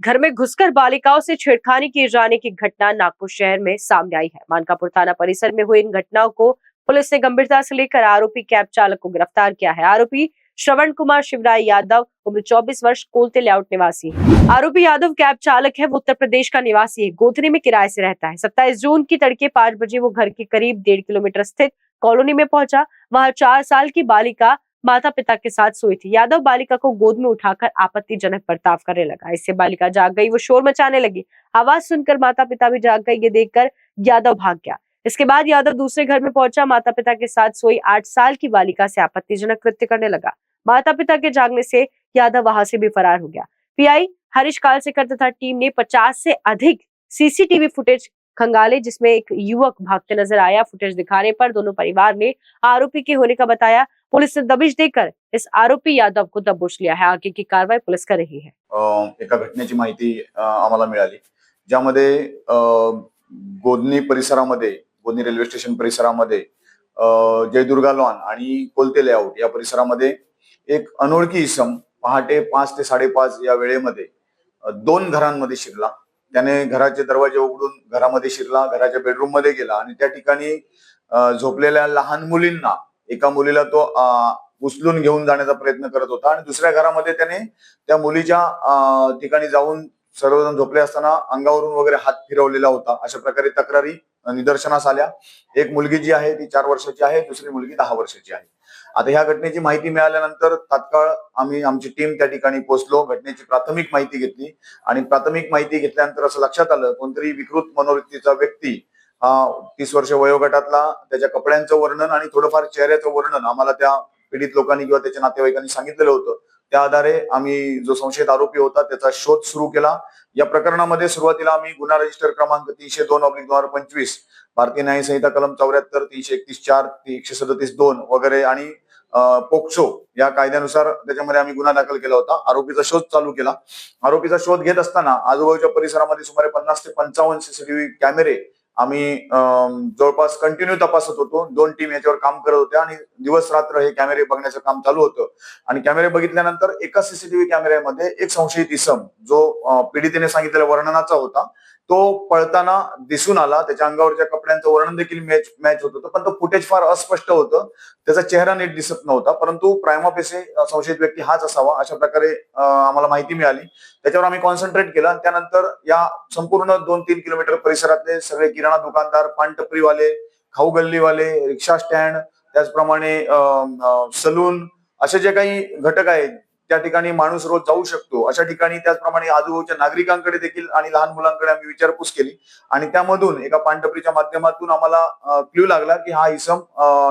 घर में घुसकर बालिकाओं से छेड़खानी किए जाने की घटना नागपुर शहर में सामने आई है। मानकापुर थाना परिसर में हुई इन घटनाओं को पुलिस ने गंभीरता से लेकर आरोपी कैब चालक को गिरफ्तार किया है। आरोपी श्रवण कुमार शिवराय यादव, उम्र 24 वर्ष, कोलते लेआउट निवासी है। आरोपी यादव कैब चालक है। वो उत्तर प्रदेश का निवासी है, गोधनी में किराए से रहता है। 27 जून की तड़के 5 बजे वो घर के करीब 1.5 किलोमीटर स्थित कॉलोनी में पहुंचा। वहां 4 साल की बालिका माता पिता के साथ सोई थी। यादव बालिका को गोद में उठाकर आपत्तिजनक बर्ताव करने लगा। इससे बालिका जाग गई, वो शोर मचाने लगी। आवाज सुनकर माता पिता भी जाग गए। ये देखकर यादव भाग गया। इसके बाद यादव दूसरे घर में पहुंचा। माता पिता के साथ सोई 8 साल की बालिका से आपत्तिजनक कृत्य करने लगा। माता पिता के जागने से यादव वहां से भी फरार हो गया। पीआई हरीश कालसेकर तथा टीम ने 50 से अधिक सीसीटीवी फुटेज खंगाले, जिसमें एक युवक भागते नजर आया। फुटेज दिखाने पर दोनों परिवार ने आरोपी के होने का बताया। पुलिस ने दबिश देकर इस आरोपी यादव को दबोच लिया है। आगे की कार्रवाई पुलिस कर रही है। एका घटनेची माहिती आम्हाला मिळाली, ज्यामध्ये गोधनी परिसरामध्ये, गोधनी रेल्वे स्टेशन परिसरामध्ये जयदुर्गा लॉन आणि कोलते लेआउट या परिसरामध्ये एक अनोळखी इसम पहाटे 5 ते 5:30 या वेळेमध्ये 2 घरांमध्ये शिरला। त्याने घराचे दरवाजे उघडून घरामध्ये शिरला, घराच्या बेडरूम मध्ये गेला आणि त्या ठिकाणी झोपलेल्या लहान मुलींना, एका मुलीला तो उचलून घेऊन जाण्याचा प्रयत्न करत होता आणि दुसऱ्या घरामध्ये त्याने त्या मुलीच्या ठिकाणी जाऊन सर्वजण झोपले असताना अंगावरून वगैरे हात फिरवलेला होता। अशा प्रकारे तक्रारी निदर्शनास आल्या। एक मुलगी जी आहे ती 4 वर्षाची आहे, दुसरी मुलगी 10 वर्षाची आहे। आता ह्या घटनेची माहिती मिळाल्यानंतर तात्काळ आमची टीम त्या ठिकाणी पोहोचलो, घटनेची प्राथमिक माहिती घेतली आणि प्राथमिक माहिती घेतल्यानंतर असं लक्षात आलं, कोणतरी विकृत मनोवृत्तीचा व्यक्ती, 30 वर्ष वयोगटातला, त्याच्या कपड्यांचं वर्णन आणि थोडंफार चेहऱ्याचं वर्णन आम्हाला त्या पीडित लोकांनी किंवा त्याच्या नातेवाईकांनी सांगितलेलं होतं। त्या आधारे आम्ही जो संशयित आरोपी होता त्याचा शोध सुरू केला। या प्रकरणामध्ये सुरुवातीला आम्ही गुन्हा रजिस्टर क्रमांक 302/2025, भारतीय न्याय संहिता कलम 74, 331(4), 137(2) वगैरे आणि पोक्सो या कायद्यानुसार त्याच्यामध्ये आम्ही गुन्हा दाखल केला होता। आरोपीचा शोध चालू केला। आरोपीचा शोध घेत असताना आजूबाजूच्या परिसरामध्ये सुमारे 50 ते 55 सीसीटीव्ही कॅमेरे आम्ही जवळपास कंटिन्यू तपासत होतो। 2 टीम याच्यावर काम करत होत्या आणि दिवस रात्र हे कॅमेरे बघण्याचं काम चालू होतं। आणि कॅमेरे बघितल्यानंतर एका सीसीटीव्ही कॅमेऱ्यामध्ये एक संशयित इसम, जो पीडितेने सांगितलेल्या वर्णनाचा होता, तो पळताना दिसून आला। त्याच्या अंगावरच्या कपड्यांचं वर्णन देखील मॅच होत होतं, पण तो फुटेज फार अस्पष्ट होतं, त्याचा चेहरा नीट दिसत नव्हता। परंतु प्रायमा फेसे संशयित व्यक्ती हाच असावा अशा प्रकारे आम्हाला माहिती मिळाली। त्याच्यावर आम्ही कॉन्सन्ट्रेट केलं आणि त्यानंतर या संपूर्ण 2-3 किलोमीटर परिसरातले सगळे किराणा दुकानदार, पानटपरीवाले, खाऊ गल्लीवाले, रिक्षा स्टँड, त्याचप्रमाणे सलून, असे जे काही घटक आहेत त्या ठिकाणी माणूस रोज जाऊ शकतो अशा ठिकाणी, त्याचप्रमाणे आजूबाजूच्या नागरिकांकडे देखील आणि लहान मुलांकडे आम्ही विचारपूस केली आणि त्यामधून एका पानटपरीच्या माध्यमातून आम्हाला क्ल्यू लागला की हा इसम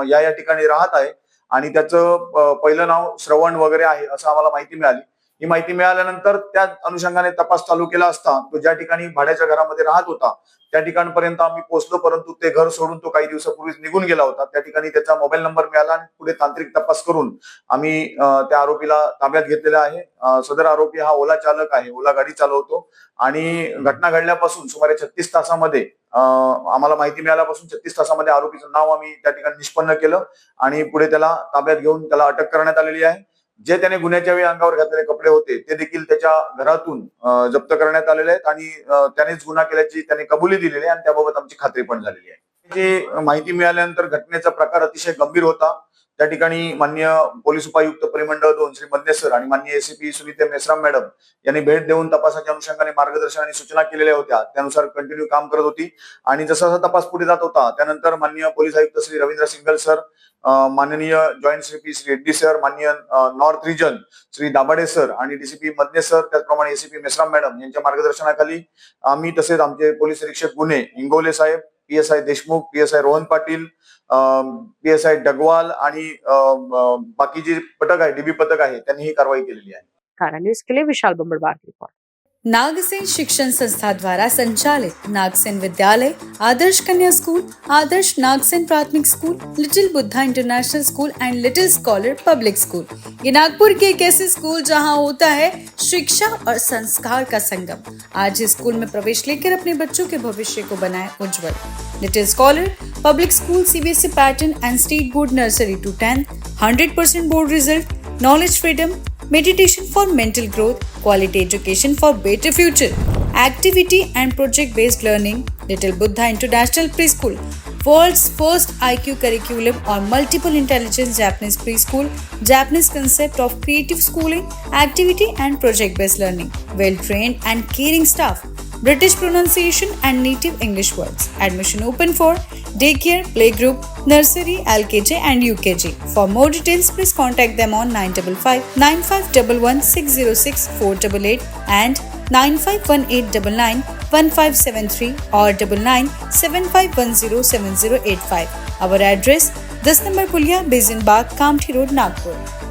या ठिकाणी राहत आहे आणि त्याचं पहिलं नाव श्रवण वगैरे आहे असं आम्हाला माहिती मिळाली। ही माहिती मिळाल्यानंतर त्या अनुषंगाने तपास चालू केला असता तो ज्या ठिकाणी भाड्याच्या घरामध्ये राहत होता त्या ठिकाणपर्यंत आम्ही पोहोचलो, परंतु ते घर सोडून तो काही दिवसापूर्वीच निघून गेला होता। त्या ठिकाणी त्याचा मोबाईल नंबर मिळाला आणि पुढे तांत्रिक तपास करून आम्ही त्या आरोपीला ताब्यात घेतलेला आहे। सदर आरोपी हा ओला चालक आहे, ओला गाडी चालवतो आणि घटना घडल्यापासून सुमारे 36 तासामध्ये, आम्हाला माहिती मिळाल्यापासून 36 तासामध्ये आरोपीचं नाव आम्ही त्या ठिकाणी निष्पन्न केलं आणि पुढे त्याला ताब्यात घेऊन त्याला अटक करण्यात आलेली आहे। जे त्याने गुन्ह्याच्या वेळी अंगावर घातलेले कपडे होते ते देखील त्याच्या घरातून जप्त करण्यात आलेले आहेत आणि त्यानेच गुन्हा केल्याची त्याने कबुली दिलेली आहे आणि त्याबाबत आमची खात्री पण झालेली आहे। जी माहिती मिळाल्यानंतर घटनेचा प्रकार अतिशय गंभीर होता। त्या ठिकाणी माननीय पोलीस उपायुक्त परिमंडळ 2 श्री मदने सर आणि माननीय एसीपी सुनीता मेश्राम मॅडम यांनी भेट देऊन तपासाच्या अनुषंगाने मार्गदर्शन आणि सूचना केलेल्या होत्या, त्यानुसार कंटिन्यू काम करत होती आणि जसा जसा तपास पुढे जात होता त्यानंतर माननीय पोलीस आयुक्त श्री रवींद्र सिंगल सर, माननीय joint CP Shri Reddy sir, माननीय north region Shri Dabhade sir आणि डीसीपी मदने सर, त्याचप्रमाणे एसीपी मेश्राम मॅडम यांच्या मार्गदर्शनाखाली आम्ही, तसेच आमचे पोलीस निरीक्षक गुन्हे इंगोले साहेब, PSI Deshmukh, PSI Rohan Patil, PSI डगवाल आणि बाकी जे पथक आहे, डीबी पथक आहे, त्यांनी ही कारवाई केलेली आहे। कारा न्यूज के लिए विशाल बम्बरवार की रिपोर्ट। नागसेन शिक्षण संस्था द्वारा संचालित नागसेन विद्यालय, आदर्श कन्या स्कूल, आदर्श नागसेन प्राथमिक school, little Buddha international school end little scholar public school, ये नागपुर के एक ऐसे स्कूल जहां होता है शिक्षा और संस्कार का संगम। आज इस स्कूल में प्रवेश लेकर अपने बच्चों के भविष्य को बनाए उज्जवल। Little scholar public school CBSE pattern and state board nursery to 10, 100% board result, knowledge freedom, meditation for mental growth, quality education for better future, activity and project based learning, Little Buddha International Preschool, world's first IQ curriculum or multiple intelligence Japanese preschool, Japanese concept of creative schooling, activity and project based learning, well trained and caring staff, British pronunciation and native English words. Admission open for daycare, playgroup, nursery, LKG and UKG. For more details, please contact them on 955 9511 606 488 and 951899 1573 or 9975107085. Our address 10 number Pulia, Basin Bagh, Kamptee Road, Nagpur.